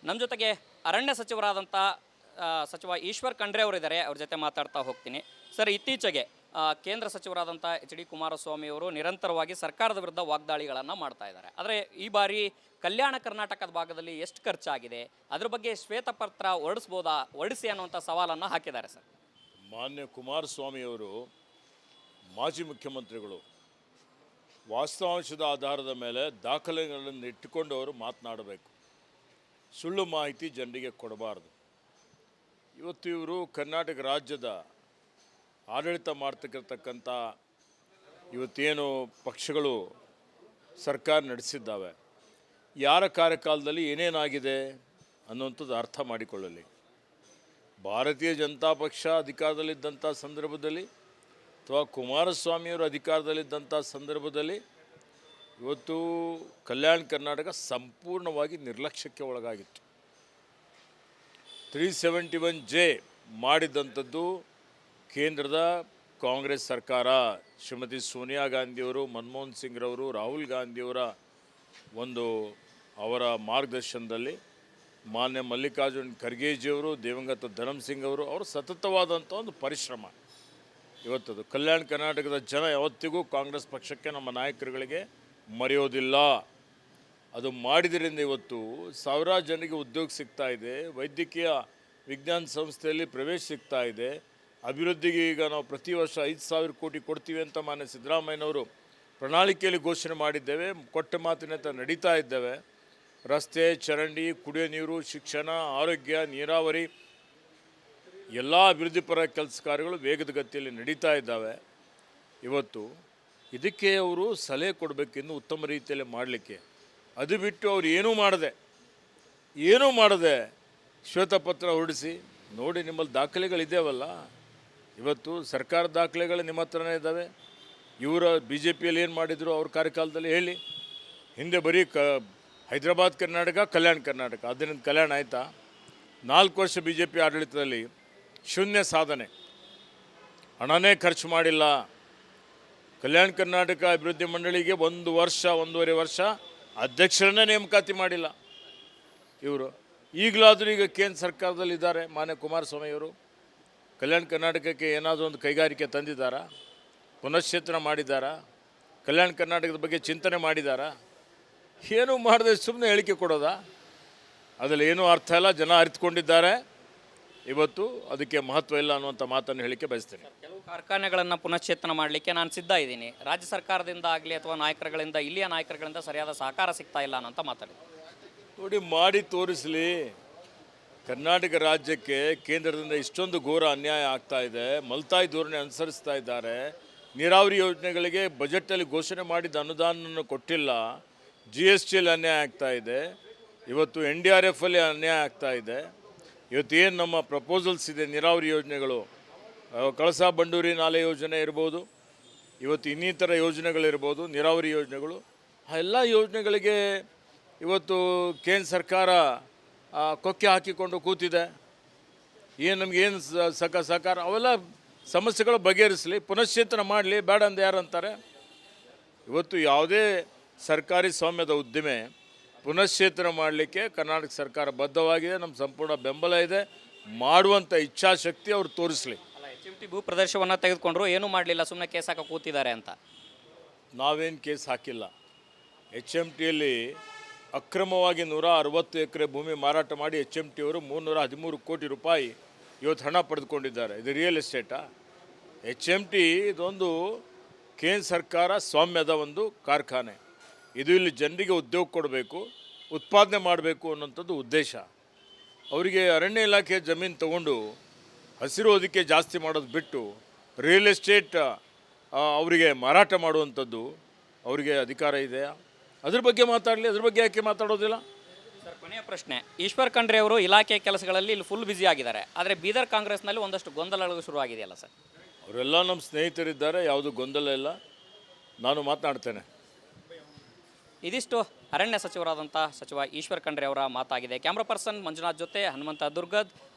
ನಮ್ಮ ಜೊತೆಗೆ ಅರಣ್ಯ ಸಚಿವರಾದಂಥ ಸಚಿವ ಈಶ್ವರ್ ಖಂಡ್ರೆ ಅವರಿದ್ದಾರೆ. ಅವ್ರ ಜೊತೆ ಮಾತಾಡ್ತಾ ಹೋಗ್ತೀನಿ. ಸರ್, ಇತ್ತೀಚೆಗೆ ಕೇಂದ್ರ ಸಚಿವರಾದಂಥ ಎಚ್ ಡಿ ಕುಮಾರಸ್ವಾಮಿ ಅವರು ನಿರಂತರವಾಗಿ ಸರ್ಕಾರದ ವಿರುದ್ಧ ವಾಗ್ದಾಳಿಗಳನ್ನು ಮಾಡ್ತಾ ಇದ್ದಾರೆ. ಆದರೆ ಈ ಬಾರಿ ಕಲ್ಯಾಣ ಕರ್ನಾಟಕದ ಭಾಗದಲ್ಲಿ ಎಷ್ಟು ಖರ್ಚಾಗಿದೆ, ಅದ್ರ ಬಗ್ಗೆ ಶ್ವೇತಪತ್ರ ಹೊರಡಿಸಿ ಅನ್ನುವಂಥ ಸವಾಲನ್ನು ಹಾಕಿದ್ದಾರೆ. ಸರ್, ಮಾನ್ಯ ಕುಮಾರಸ್ವಾಮಿಯವರು ಮಾಜಿ ಮುಖ್ಯಮಂತ್ರಿಗಳು ವಾಸ್ತವಾಂಶದ ಆಧಾರದ ಮೇಲೆ ದಾಖಲೆಗಳನ್ನು ಇಟ್ಟುಕೊಂಡು ಅವರು ಮಾತನಾಡಬೇಕು. ಸುಳ್ಳು ಮಾಹಿತಿ ಜನರಿಗೆ ಕೊಡಬಾರ್ದು. ಇವತ್ತು ಇವರು ಕರ್ನಾಟಕ ರಾಜ್ಯದ ಆಡಳಿತ ಮಾಡ್ತಕ್ಕಂಥ ಇವತ್ತೇನು ಪಕ್ಷಗಳು ಸರ್ಕಾರ ನಡೆಸಿದ್ದಾವೆ, ಯಾರ ಕಾರ್ಯಕಾಲದಲ್ಲಿ ಏನೇನಾಗಿದೆ ಅನ್ನುವಂಥದ್ದು ಅರ್ಥ ಮಾಡಿಕೊಳ್ಳಲಿ. ಭಾರತೀಯ ಜನತಾ ಪಕ್ಷ ಅಧಿಕಾರದಲ್ಲಿದ್ದಂಥ ಸಂದರ್ಭದಲ್ಲಿ ಅಥವಾ ಕುಮಾರಸ್ವಾಮಿಯವರು ಅಧಿಕಾರದಲ್ಲಿದ್ದಂಥ ಸಂದರ್ಭದಲ್ಲಿ ಇವತ್ತು ಕಲ್ಯಾಣ ಕರ್ನಾಟಕ ಸಂಪೂರ್ಣವಾಗಿ ನಿರ್ಲಕ್ಷ್ಯಕ್ಕೆ ಒಳಗಾಗಿತ್ತು. 371J ಮಾಡಿದಂಥದ್ದು ಕೇಂದ್ರದ ಕಾಂಗ್ರೆಸ್ ಸರ್ಕಾರ, ಶ್ರೀಮತಿ ಸೋನಿಯಾ ಗಾಂಧಿಯವರು, ಮನಮೋಹನ್ ಸಿಂಗ್ರವರು, ರಾಹುಲ್ ಗಾಂಧಿಯವರ ಅವರ ಮಾರ್ಗದರ್ಶನದಲ್ಲಿ ಮಾನ್ಯ ಮಲ್ಲಿಕಾರ್ಜುನ್ ಖರ್ಗೆಜಿಯವರು, ದಿವಂಗತ ಧರಮ್ ಸಿಂಗ್ ಅವರು ಸತತವಾದಂಥ ಒಂದು ಪರಿಶ್ರಮ. ಇವತ್ತದು ಕಲ್ಯಾಣ ಕರ್ನಾಟಕದ ಜನ ಯಾವತ್ತಿಗೂ ಕಾಂಗ್ರೆಸ್ ಪಕ್ಷಕ್ಕೆ, ನಮ್ಮ ನಾಯಕರುಗಳಿಗೆ ಮರೆಯೋದಿಲ್ಲ. ಅದು ಮಾಡಿದ್ರಿಂದ ಇವತ್ತು ಸಾವಿರಾರು ಜನರಿಗೆ ಉದ್ಯೋಗ ಸಿಗ್ತಾ ಇದೆ, ವೈದ್ಯಕೀಯ ವಿಜ್ಞಾನ ಸಂಸ್ಥೆಯಲ್ಲಿ ಪ್ರವೇಶ ಸಿಗ್ತಾ ಇದೆ, ಅಭಿವೃದ್ಧಿಗೆ ಈಗ ನಾವು ಪ್ರತಿ ವರ್ಷ 5,000 ಕೋಟಿ ಕೊಡ್ತೀವಿ ಅಂತ ಮಾನ್ಯ ಸಿದ್ದರಾಮಯ್ಯನವರು ಪ್ರಣಾಳಿಕೆಯಲ್ಲಿ ಘೋಷಣೆ ಮಾಡಿದ್ದೇವೆ, ಕೊಟ್ಟ ಮಾತಿನಂತೆ ನಡೀತಾ ಇದ್ದೇವೆ. ರಸ್ತೆ, ಚರಂಡಿ, ಕುಡಿಯೋ ನೀರು, ಶಿಕ್ಷಣ, ಆರೋಗ್ಯ, ನೀರಾವರಿ ಎಲ್ಲ ಅಭಿವೃದ್ಧಿಪರ ಕೆಲಸ ಕಾರ್ಯಗಳು ವೇಗದ ಗತಿಯಲ್ಲಿ ನಡೀತಾ ಇದ್ದಾವೆ. ಇವತ್ತು ಇದಕ್ಕೆ ಅವರು ಸಲಹೆ ಕೊಡಬೇಕು, ಇನ್ನೂ ಉತ್ತಮ ರೀತಿಯಲ್ಲಿ ಮಾಡಲಿಕ್ಕೆ. ಅದು ಬಿಟ್ಟು ಅವರು ಏನೂ ಮಾಡದೆ ಶ್ವೇತಪತ್ರ ಹೊರಡಿಸಿ ನೋಡಿ. ನಿಮ್ಮಲ್ಲಿ ದಾಖಲೆಗಳಿದ್ದಾವಲ್ಲ, ಇವತ್ತು ಸರ್ಕಾರದ ದಾಖಲೆಗಳು ನಿಮ್ಮ ಹತ್ರನೇ ಇದ್ದಾವೆ. ಇವರ BJPಯಲ್ಲಿ ಏನು ಮಾಡಿದರು ಅವ್ರ ಕಾರ್ಯಕಾಲದಲ್ಲಿ ಹೇಳಿ. ಹಿಂದೆ ಬರೀ ಹೈದರಾಬಾದ್ ಕರ್ನಾಟಕ, ಕಲ್ಯಾಣ ಕರ್ನಾಟಕ, ಅದರಿಂದ ಕಲ್ಯಾಣ ಆಯಿತಾ? 4 ವರ್ಷ BJP ಆಡಳಿತದಲ್ಲಿ ಶೂನ್ಯ ಸಾಧನೆ, ಹಣನೇ ಖರ್ಚು ಮಾಡಿಲ್ಲ. ಕಲ್ಯಾಣ ಕರ್ನಾಟಕ ಅಭಿವೃದ್ಧಿ ಮಂಡಳಿಗೆ 1.5 ವರ್ಷ ಅಧ್ಯಕ್ಷರನ್ನೇ ನೇಮಕಾತಿ ಮಾಡಿಲ್ಲ ಇವರು. ಈಗಲಾದರೂ ಈಗ ಕೇಂದ್ರ ಸರ್ಕಾರದಲ್ಲಿದ್ದಾರೆ ಮಾನ್ಯ ಕುಮಾರಸ್ವಾಮಿಯವರು. ಕಲ್ಯಾಣ ಕರ್ನಾಟಕಕ್ಕೆ ಏನಾದರೂ ಒಂದು ಕೈಗಾರಿಕೆ ತಂದಿದ್ದಾರಾ? ಪುನಶ್ಚೇತನ ಮಾಡಿದ್ದಾರಾ? ಕಲ್ಯಾಣ ಕರ್ನಾಟಕದ ಬಗ್ಗೆ ಚಿಂತನೆ ಮಾಡಿದ್ದಾರಾ? ಏನೂ ಮಾಡದೆ ಸುಮ್ಮನೆ ಹೇಳಿಕೆ ಕೊಡೋದಾ? ಅದರಲ್ಲಿ ಏನೂ ಅರ್ಥ ಇಲ್ಲ. ಜನ ಅರಿತುಕೊಂಡಿದ್ದಾರೆ. ಇವತ್ತು ಅದಕ್ಕೆ ಮಹತ್ವ ಇಲ್ಲ ಅನ್ನುವಂಥ ಮಾತನ್ನು ಹೇಳಿಕೆ ಬಯಸ್ತೇನೆ. ಕೆಲವು ಕಾರ್ಖಾನೆಗಳನ್ನು ಪುನಶ್ಚೇತನ ಮಾಡಲಿಕ್ಕೆ ನಾನು ಸಿದ್ಧ ಇದ್ದೀನಿ. ರಾಜ್ಯ ಸರ್ಕಾರದಿಂದ ಆಗಲಿ ಅಥವಾ ನಾಯಕರುಗಳಿಂದ, ಇಲ್ಲಿಯ ನಾಯಕರುಗಳಿಂದ ಸರಿಯಾದ ಸಹಕಾರ ಸಿಗ್ತಾ ಇಲ್ಲ ಅನ್ನೋಂಥ ಮಾತಾಡಿದೆ. ನೋಡಿ, ಮಾಡಿ ತೋರಿಸಲಿ. ಕರ್ನಾಟಕ ರಾಜ್ಯಕ್ಕೆ ಕೇಂದ್ರದಿಂದ ಇಷ್ಟೊಂದು ಘೋರ ಅನ್ಯಾಯ ಆಗ್ತಾ ಇದೆ, ಮಲ್ತಾಯಿ ಧೋರಣೆ ಅನುಸರಿಸ್ತಾ ಇದ್ದಾರೆ. ನೀರಾವರಿ ಯೋಜನೆಗಳಿಗೆ ಬಜೆಟಲ್ಲಿ ಘೋಷಣೆ ಮಾಡಿದ ಅನುದಾನವನ್ನು ಕೊಟ್ಟಿಲ್ಲ. GSTಯಲ್ಲಿ ಅನ್ಯಾಯ ಆಗ್ತಾ ಇದೆ. ಇವತ್ತು NDRFಲ್ಲಿ ಅನ್ಯಾಯ ಆಗ್ತಾ ಇದೆ. ಇವತ್ತೇನು ನಮ್ಮ ಪ್ರಪೋಸಲ್ಸ್ ಇದೆ ನೀರಾವರಿ ಯೋಜನೆಗಳು, ಕಳಸಾ ಬಂಡೂರಿ ನಾಲೆ ಯೋಜನೆ ಇರ್ಬೋದು, ಇವತ್ತು ಇನ್ನಿತರ ಯೋಜನೆಗಳಿರ್ಬೋದು, ನೀರಾವರಿ ಯೋಜನೆಗಳು, ಆ ಎಲ್ಲ ಯೋಜನೆಗಳಿಗೆ ಇವತ್ತು ಕೇಂದ್ರ ಸರ್ಕಾರ ಕೊಕ್ಕೆ ಹಾಕಿಕೊಂಡು ಕೂತಿದೆ. ನಮಗೇನು ಸಹಕಾರ, ಅವೆಲ್ಲ ಸಮಸ್ಯೆಗಳು ಬಗೆಹರಿಸಲಿ, ಪುನಶ್ಚೇತನ ಮಾಡಲಿ. ಬೇಡ ಅಂತ ಯಾರಂತಾರೆ? ಇವತ್ತು ಯಾವುದೇ ಸರ್ಕಾರಿ ಸ್ವಾಮ್ಯದ ಉದ್ದಿಮೆ ಪುನಶ್ಚೇತನ ಮಾಡಲಿಕ್ಕೆ ಕರ್ನಾಟಕ ಸರ್ಕಾರ ಬದ್ಧವಾಗಿದೆ. ನಮ್ಮ ಸಂಪೂರ್ಣ ಬೆಂಬಲ ಇದೆ. ಮಾಡುವಂಥ ಇಚ್ಛಾಶಕ್ತಿ ಅವ್ರು ತೋರಿಸಲಿ. HMT ಭೂ ಪ್ರದೇಶವನ್ನು ತೆಗೆದುಕೊಂಡ್ರು, ಏನೂ ಮಾಡಲಿಲ್ಲ, ಸುಮ್ಮನೆ ಕೇಸ್ ಹಾಕಿ ಕೂತಿದ್ದಾರೆ ಅಂತ. ನಾವೇನು ಕೇಸ್ ಹಾಕಿಲ್ಲ. HMTಯಲ್ಲಿ ಅಕ್ರಮವಾಗಿ 160 ಎಕರೆ ಭೂಮಿ ಮಾರಾಟ ಮಾಡಿ HMT ಅವರು 313 ಕೋಟಿ ರೂಪಾಯಿ ಇವತ್ತು ಹಣ ಪಡೆದುಕೊಂಡಿದ್ದಾರೆ. ಇದು ರಿಯಲ್ ಎಸ್ಟೇಟಾ? HMT ಇದೊಂದು ಕೇಂದ್ರ ಸರ್ಕಾರ ಸ್ವಾಮ್ಯದ ಒಂದು ಕಾರ್ಖಾನೆ. ಇದು ಇಲ್ಲಿ ಜನರಿಗೆ ಉದ್ಯೋಗ ಕೊಡಬೇಕು, ಉತ್ಪಾದನೆ ಮಾಡಬೇಕು ಅನ್ನೋಂಥದ್ದು ಉದ್ದೇಶ. ಅವರಿಗೆ ಅರಣ್ಯ ಇಲಾಖೆ ಜಮೀನು ತಗೊಂಡು ಹಸಿರು ಹೊದಿಕೆ ಜಾಸ್ತಿ ಮಾಡೋದು ಬಿಟ್ಟು ರಿಯಲ್ ಎಸ್ಟೇಟ್ ಅವರಿಗೆ ಮಾರಾಟ ಮಾಡುವಂಥದ್ದು ಅವರಿಗೆ ಅಧಿಕಾರ ಇದೆಯಾ? ಅದ್ರ ಬಗ್ಗೆ ಮಾತಾಡಲಿ. ಅದ್ರ ಬಗ್ಗೆ ಯಾಕೆ ಮಾತಾಡೋದಿಲ್ಲ? ಸರ್, ಕೊನೆಯ ಪ್ರಶ್ನೆ. ಈಶ್ವರ್ ಖಂಡ್ರೆ ಅವರು ಇಲಾಖೆ ಕೆಲಸಗಳಲ್ಲಿ ಇಲ್ಲಿ ಫುಲ್ ಬ್ಯುಸಿ ಆಗಿದ್ದಾರೆ. ಆದರೆ ಬೀದರ್ ಕಾಂಗ್ರೆಸ್ನಲ್ಲಿ ಒಂದಷ್ಟು ಗೊಂದಲಗಳು ಶುರುವಾಗಿದೆಯಲ್ಲ ಸರ್? ಅವರೆಲ್ಲ ನಮ್ಮ ಸ್ನೇಹಿತರಿದ್ದಾರೆ, ಯಾವುದು ಗೊಂದಲ ಇಲ್ಲ. ನಾನು ಮಾತನಾಡ್ತೇನೆ. ಇದಿಷ್ಟು ಅರಣ್ಯ ಸಚಿವರಾದಂಥ ಸಚಿವ ಈಶ್ವರ್ ಖಂಡ್ರೆ ಅವರ ಮಾತಾಗಿದೆ. ಕ್ಯಾಮ್ರಾ ಪರ್ಸನ್ ಮಂಜುನಾಥ್ ಜೊತೆ ಹನುಮಂತ ದುರ್ಗದ್,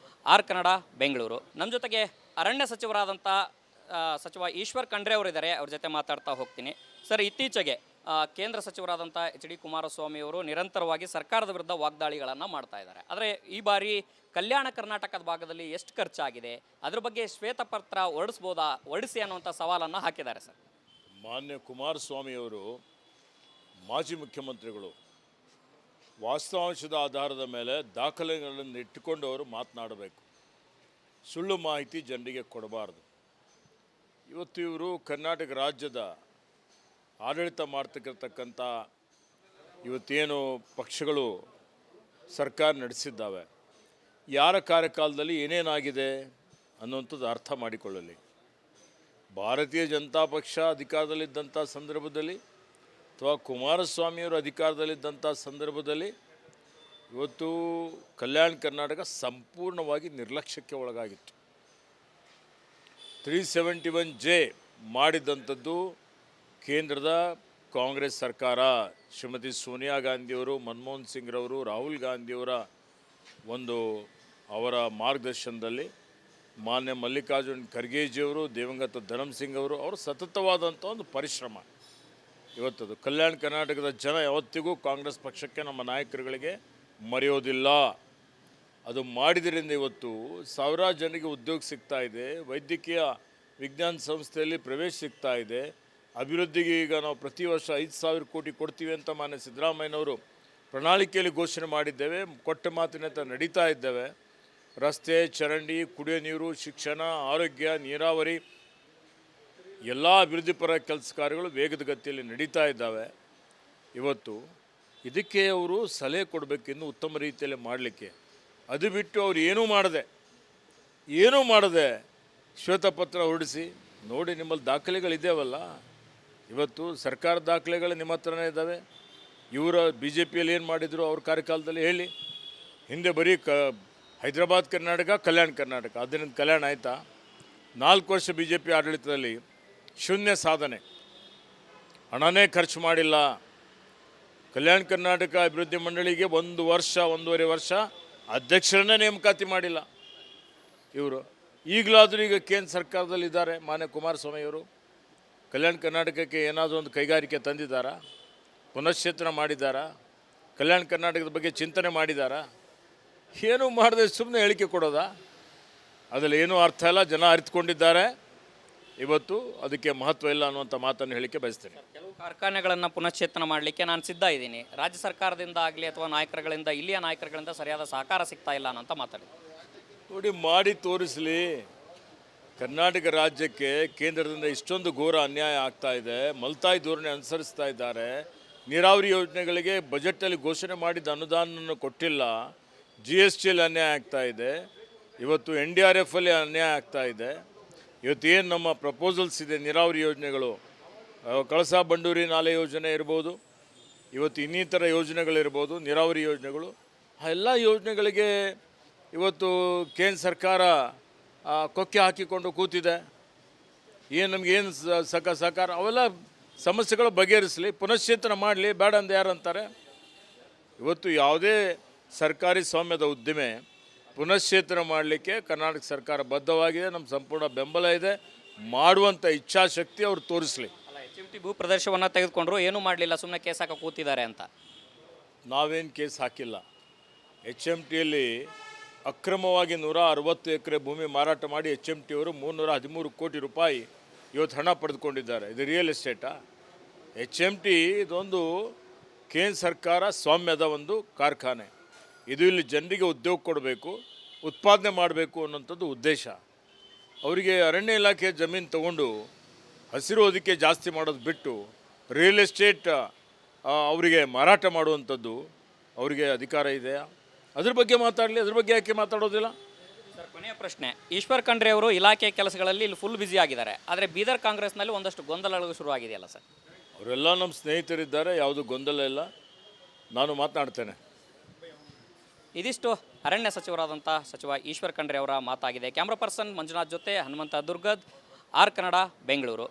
ಆರ್ ಕನ್ನಡ, ಬೆಂಗಳೂರು. ನಮ್ಮ ಜೊತೆಗೆ ಅರಣ್ಯ ಸಚಿವರಾದಂಥ ಸಚಿವ ಈಶ್ವರ್ ಖಂಡ್ರೆ ಅವರಿದ್ದಾರೆ. ಅವ್ರ ಜೊತೆ ಮಾತಾಡ್ತಾ ಹೋಗ್ತೀನಿ. ಸರ್, ಇತ್ತೀಚೆಗೆ ಕೇಂದ್ರ ಸಚಿವರಾದಂಥ ಎಚ್ ಡಿ ಕುಮಾರಸ್ವಾಮಿ ಅವರು ನಿರಂತರವಾಗಿ ಸರ್ಕಾರದ ವಿರುದ್ಧ ವಾಗ್ದಾಳಿಗಳನ್ನು ಮಾಡ್ತಾ ಇದ್ದಾರೆ. ಆದರೆ ಈ ಬಾರಿ ಕಲ್ಯಾಣ ಕರ್ನಾಟಕದ ಭಾಗದಲ್ಲಿ ಎಷ್ಟು ಖರ್ಚಾಗಿದೆ, ಅದ್ರ ಬಗ್ಗೆ ಶ್ವೇತಪತ್ರ ಹೊರಡಿಸಿ ಅನ್ನುವಂಥ ಸವಾಲನ್ನು ಹಾಕಿದ್ದಾರೆ ಸರ್. ಮಾನ್ಯ ಕುಮಾರಸ್ವಾಮಿಯವರು ಮಾಜಿ ಮುಖ್ಯಮಂತ್ರಿಗಳು ವಾಸ್ತವಾಂಶದ ಆಧಾರದ ಮೇಲೆ ದಾಖಲೆಗಳನ್ನು ಇಟ್ಟುಕೊಂಡು ಅವರು ಮಾತನಾಡಬೇಕು. ಸುಳ್ಳು ಮಾಹಿತಿ ಜನರಿಗೆ ಕೊಡಬಾರ್ದು. ಇವತ್ತು ಇವರು ಕರ್ನಾಟಕ ರಾಜ್ಯದ ಆಡಳಿತ ಮಾಡ್ತಕ್ಕಂಥ ಇವತ್ತೇನು ಪಕ್ಷಗಳು ಸರ್ಕಾರ ನಡೆಸಿದ್ದಾವೆ, ಯಾರ ಕಾರ್ಯಕಾಲದಲ್ಲಿ ಏನೇನಾಗಿದೆ ಅನ್ನುವಂಥದ್ದು ಅರ್ಥ ಮಾಡಿಕೊಳ್ಳಲಿ. ಭಾರತೀಯ ಜನತಾ ಪಕ್ಷ ಅಧಿಕಾರದಲ್ಲಿದ್ದಂಥ ಸಂದರ್ಭದಲ್ಲಿ ಅಥವಾ ಕುಮಾರಸ್ವಾಮಿಯವರು ಅಧಿಕಾರದಲ್ಲಿದ್ದಂಥ ಸಂದರ್ಭದಲ್ಲಿ ಇವತ್ತು ಕಲ್ಯಾಣ ಕರ್ನಾಟಕ ಸಂಪೂರ್ಣವಾಗಿ ನಿರ್ಲಕ್ಷ್ಯಕ್ಕೆ ಒಳಗಾಗಿತ್ತು. 371J ಮಾಡಿದಂಥದ್ದು ಕೇಂದ್ರದ ಕಾಂಗ್ರೆಸ್ ಸರ್ಕಾರ, ಶ್ರೀಮತಿ ಸೋನಿಯಾ ಗಾಂಧಿಯವರು, ಮನಮೋಹನ್ ಸಿಂಗ್ರವರು, ರಾಹುಲ್ ಗಾಂಧಿಯವರ ಅವರ ಮಾರ್ಗದರ್ಶನದಲ್ಲಿ ಮಾನ್ಯ ಮಲ್ಲಿಕಾರ್ಜುನ್ ಖರ್ಗೆಜಿಯವರು, ದಿವಂಗತ ಧರಮ್ಸಿಂಗ್ ಅವರು ಅವರ ಸತತವಾದಂಥ ಒಂದು ಪರಿಶ್ರಮ ಇವತ್ತದು. ಕಲ್ಯಾಣ ಕರ್ನಾಟಕದ ಜನ ಯಾವತ್ತಿಗೂ ಕಾಂಗ್ರೆಸ್ ಪಕ್ಷಕ್ಕೆ, ನಮ್ಮ ನಾಯಕರುಗಳಿಗೆ ಮರೆಯೋದಿಲ್ಲ. ಅದು ಮಾಡಿದ್ರಿಂದ ಇವತ್ತು ಸಾವಿರಾರು ಜನರಿಗೆ ಉದ್ಯೋಗ ಸಿಗ್ತಾ ಇದೆ, ವೈದ್ಯಕೀಯ ವಿಜ್ಞಾನ ಸಂಸ್ಥೆಯಲ್ಲಿ ಪ್ರವೇಶ ಸಿಗ್ತಾ ಇದೆ, ಅಭಿವೃದ್ಧಿಗೆ ಈಗ ನಾವು ಪ್ರತಿ ವರ್ಷ 5,000 ಕೋಟಿ ಕೊಡ್ತೀವಿ ಅಂತ ಮಾನ್ಯ ಸಿದ್ದರಾಮಯ್ಯನವರು ಪ್ರಣಾಳಿಕೆಯಲ್ಲಿ ಘೋಷಣೆ ಮಾಡಿದ್ದೇವೆ, ಕೊಟ್ಟ ಮಾತಿನಂತೆ ನಡೀತಾ ಇದ್ದೇವೆ. ರಸ್ತೆ, ಚರಂಡಿ, ಕುಡಿಯೋ ನೀರು, ಶಿಕ್ಷಣ, ಆರೋಗ್ಯ, ನೀರಾವರಿ ಎಲ್ಲ ಅಭಿವೃದ್ಧಿ ಪರ ಕೆಲಸ ಕಾರ್ಯಗಳು ವೇಗದ ಗತಿಯಲ್ಲಿ ನಡೀತಾ ಇದ್ದಾವೆ. ಇವತ್ತು ಇದಕ್ಕೆ ಅವರು ಸಲಹೆ ಕೊಡಬೇಕು ಇನ್ನೂ ಉತ್ತಮ ರೀತಿಯಲ್ಲಿ ಮಾಡಲಿಕ್ಕೆ. ಅದು ಬಿಟ್ಟು ಅವ್ರು ಏನೂ ಮಾಡದೆ ಶ್ವೇತಪತ್ರ ಹೊರಡಿಸಿ ನೋಡಿ, ನಿಮ್ಮಲ್ಲಿ ದಾಖಲೆಗಳಿದ್ದಾವಲ್ಲ, ಇವತ್ತು ಸರ್ಕಾರದ ದಾಖಲೆಗಳು ನಿಮ್ಮ ಹತ್ರನೇ ಇದ್ದಾವೆ. ಇವರ ಬಿ ಜೆ ಪಿಯಲ್ಲಿ ಏನು ಮಾಡಿದರು ಅವ್ರ ಕಾರ್ಯಕಾಲದಲ್ಲಿ ಹೇಳಿ. ಹಿಂದೆ ಬರೀ ಹೈದರಾಬಾದ್ ಕರ್ನಾಟಕ, ಕಲ್ಯಾಣ ಕರ್ನಾಟಕ, ಅದರಿಂದ ಕಲ್ಯಾಣ ಆಯಿತಾ? 4 ವರ್ಷ ಬಿ ಜೆ ಪಿ ಆಡಳಿತದಲ್ಲಿ ಶೂನ್ಯ ಸಾಧನೆ, ಹಣನೇ ಖರ್ಚು ಮಾಡಿಲ್ಲ. ಕಲ್ಯಾಣ ಕರ್ನಾಟಕ ಅಭಿವೃದ್ಧಿ ಮಂಡಳಿಗೆ 1.5 ವರ್ಷ ಅಧ್ಯಕ್ಷರನ್ನೇ ನೇಮಕಾತಿ ಮಾಡಿಲ್ಲ ಇವರು. ಈಗಲಾದರೂ ಈಗ ಕೇಂದ್ರ ಸರ್ಕಾರದಲ್ಲಿ ಇದ್ದಾರೆ ಮಾನ್ಯ ಕುಮಾರಸ್ವಾಮಿಯವರು. ಕಲ್ಯಾಣ ಕರ್ನಾಟಕಕ್ಕೆ ಏನಾದರೂ ಒಂದು ಕೈಗಾರಿಕೆ ತಂದಿದ್ದಾರಾ? ಪುನಶ್ಚೇತನ ಮಾಡಿದ್ದಾರಾ? ಕಲ್ಯಾಣ ಕರ್ನಾಟಕದ ಬಗ್ಗೆ ಚಿಂತನೆ ಮಾಡಿದ್ದಾರಾ? ಏನೂ ಮಾಡದೆ ಸುಮ್ಮನೆ ಹೇಳಿಕೆ ಕೊಡೋದಾ? ಅದರಲ್ಲಿ ಏನೂ ಅರ್ಥ ಇಲ್ಲ. ಜನ ಅರಿತುಕೊಂಡಿದ್ದಾರೆ. ಇವತ್ತು ಅದಕ್ಕೆ ಮಹತ್ವ ಇಲ್ಲ ಅನ್ನುವಂಥ ಮಾತನ್ನು ಹೇಳಿಕೆ ಬಯಸ್ತೇನೆ. ಕೆಲವು ಕಾರ್ಖಾನೆಗಳನ್ನು ಪುನಶ್ಚೇತನ ಮಾಡಲಿಕ್ಕೆ ನಾನು ಸಿದ್ಧ ಇದ್ದೀನಿ. ರಾಜ್ಯ ಸರ್ಕಾರದಿಂದ ಆಗಲಿ ಅಥವಾ ನಾಯಕರುಗಳಿಂದ, ಇಲ್ಲಿಯ ನಾಯಕರುಗಳಿಂದ ಸರಿಯಾದ ಸಹಕಾರ ಸಿಗ್ತಾ ಇಲ್ಲ ಅನ್ನೋಂಥ ಮಾತಾಡಿದೆ. ನೋಡಿ, ಮಾಡಿ ತೋರಿಸಲಿ. ಕರ್ನಾಟಕ ರಾಜ್ಯಕ್ಕೆ ಕೇಂದ್ರದಿಂದ ಇಷ್ಟೊಂದು ಘೋರ ಅನ್ಯಾಯ ಆಗ್ತಾ ಇದೆ, ಮಲ್ತಾಯಿ ಧೋರಣೆ ಅನುಸರಿಸ್ತಾ ಇದ್ದಾರೆ. ನೀರಾವರಿ ಯೋಜನೆಗಳಿಗೆ ಬಜೆಟಲ್ಲಿ ಘೋಷಣೆ ಮಾಡಿದ ಅನುದಾನವನ್ನು ಕೊಟ್ಟಿಲ್ಲ. GSTಯಲ್ಲಿ ಅನ್ಯಾಯ ಆಗ್ತಾ ಇದೆ. ಇವತ್ತು NDRF ಅಲ್ಲಿ ಅನ್ಯಾಯ ಆಗ್ತಾ ಇದೆ. ಇವತ್ತೇನು ನಮ್ಮ ಪ್ರಪೋಸಲ್ಸ್ ಇದೆ ನೀರಾವರಿ ಯೋಜನೆಗಳು, ಕಳಸಾ ಬಂಡೂರಿ ನಾಲೆ ಯೋಜನೆ ಇರ್ಬೋದು, ಇವತ್ತು ಇನ್ನಿತರ ಯೋಜನೆಗಳಿರ್ಬೋದು, ನೀರಾವರಿ ಯೋಜನೆಗಳು, ಆ ಎಲ್ಲ ಯೋಜನೆಗಳಿಗೆ ಇವತ್ತು ಕೇಂದ್ರ ಸರ್ಕಾರ ಕೊಕ್ಕೆ ಹಾಕಿಕೊಂಡು ಕೂತಿದೆ. ನಮಗೇನು ಸಹಕಾರ, ಅವೆಲ್ಲ ಸಮಸ್ಯೆಗಳು ಬಗೆಹರಿಸಲಿ, ಪುನಶ್ಚೇತನ ಮಾಡಲಿ. ಬೇಡ ಅಂತ ಯಾರಂತಾರೆ? ಇವತ್ತು ಯಾವುದೇ ಸರ್ಕಾರಿ ಸ್ವಾಮ್ಯದ ಉದ್ದಿಮೆ ಪುನಶ್ಚೇತನ ಮಾಡಲಿಕ್ಕೆ ಕರ್ನಾಟಕ ಸರ್ಕಾರ ಬದ್ಧವಾಗಿದೆ. ನಮ್ಮ ಸಂಪೂರ್ಣ ಬೆಂಬಲ ಇದೆ. ಮಾಡುವಂಥ ಇಚ್ಛಾಶಕ್ತಿ ಅವ್ರು ತೋರಿಸಲಿ. ಅಲ್ಲ, HMT ಭೂ ಪ್ರದೇಶವನ್ನು ತೆಗೆದುಕೊಂಡ್ರು, ಏನೂ ಮಾಡಲಿಲ್ಲ, ಸುಮ್ಮನೆ ಕೇಸ್ ಹಾಕಿ ಕೂತಿದ್ದಾರೆ ಅಂತ. ನಾವೇನು ಕೇಸ್ ಹಾಕಿಲ್ಲ. HMTಯಲ್ಲಿ ಅಕ್ರಮವಾಗಿ 160 ಎಕರೆ ಭೂಮಿ ಮಾರಾಟ ಮಾಡಿ HMT ಅವರು 313 ಕೋಟಿ ರೂಪಾಯಿ ಇವತ್ತು ಹಣ ಪಡೆದುಕೊಂಡಿದ್ದಾರೆ. ಇದು ರಿಯಲ್ ಎಸ್ಟೇಟಾ? HMT ಇದೊಂದು ಕೇಂದ್ರ ಸರ್ಕಾರ ಸ್ವಾಮ್ಯದ ಒಂದು ಕಾರ್ಖಾನೆ. ಇದು ಇಲ್ಲಿ ಜನರಿಗೆ ಉದ್ಯೋಗ ಕೊಡಬೇಕು, ಉತ್ಪಾದನೆ ಮಾಡಬೇಕು ಅನ್ನೋಂಥದ್ದು ಉದ್ದೇಶ. ಅವರಿಗೆ ಅರಣ್ಯ ಇಲಾಖೆ ಜಮೀನು ತಗೊಂಡು ಹಸಿರು ಹೊದಿಕೆ ಜಾಸ್ತಿ ಮಾಡೋದು ಬಿಟ್ಟು ರಿಯಲ್ ಎಸ್ಟೇಟ್ ಅವರಿಗೆ ಮಾರಾಟ ಮಾಡುವಂಥದ್ದು ಅವರಿಗೆ ಅಧಿಕಾರ ಇದೆಯಾ? ಅದ್ರ ಬಗ್ಗೆ ಮಾತಾಡಲಿ. ಅದ್ರ ಬಗ್ಗೆ ಯಾಕೆ ಮಾತಾಡೋದಿಲ್ಲ? ಸರ್, ಕೊನೆಯ ಪ್ರಶ್ನೆ. ಈಶ್ವರ್ ಖಂಡ್ರೆ ಅವರು ಇಲಾಖೆ ಕೆಲಸಗಳಲ್ಲಿ ಇಲ್ಲಿ ಫುಲ್ ಬ್ಯುಸಿ ಆಗಿದ್ದಾರೆ. ಆದರೆ ಬೀದರ್ ಕಾಂಗ್ರೆಸ್ನಲ್ಲಿ ಒಂದಷ್ಟು ಗೊಂದಲಗಳು ಶುರುವಾಗಿದೆಯಲ್ಲ ಸರ್? ಅವರೆಲ್ಲ ನಮ್ಮ ಸ್ನೇಹಿತರಿದ್ದಾರೆ, ಯಾವುದು ಗೊಂದಲ ಇಲ್ಲ. ನಾನು ಮಾತನಾಡ್ತೇನೆ. ಇದಿಷ್ಟು ಅರಣ್ಯ ಸಚಿವರಾದಂಥ ಸಚಿವ ಈಶ್ವರ್ ಖಂಡ್ರೆ ಅವರ ಮಾತಾಗಿದೆ. ಕ್ಯಾಮ್ರಾ ಪರ್ಸನ್ ಮಂಜುನಾಥ್ ಜೊತೆ ಹನುಮಂತ ದುರ್ಗದ್, ಆರ್ ಕನ್ನಡ, ಬೆಂಗಳೂರು.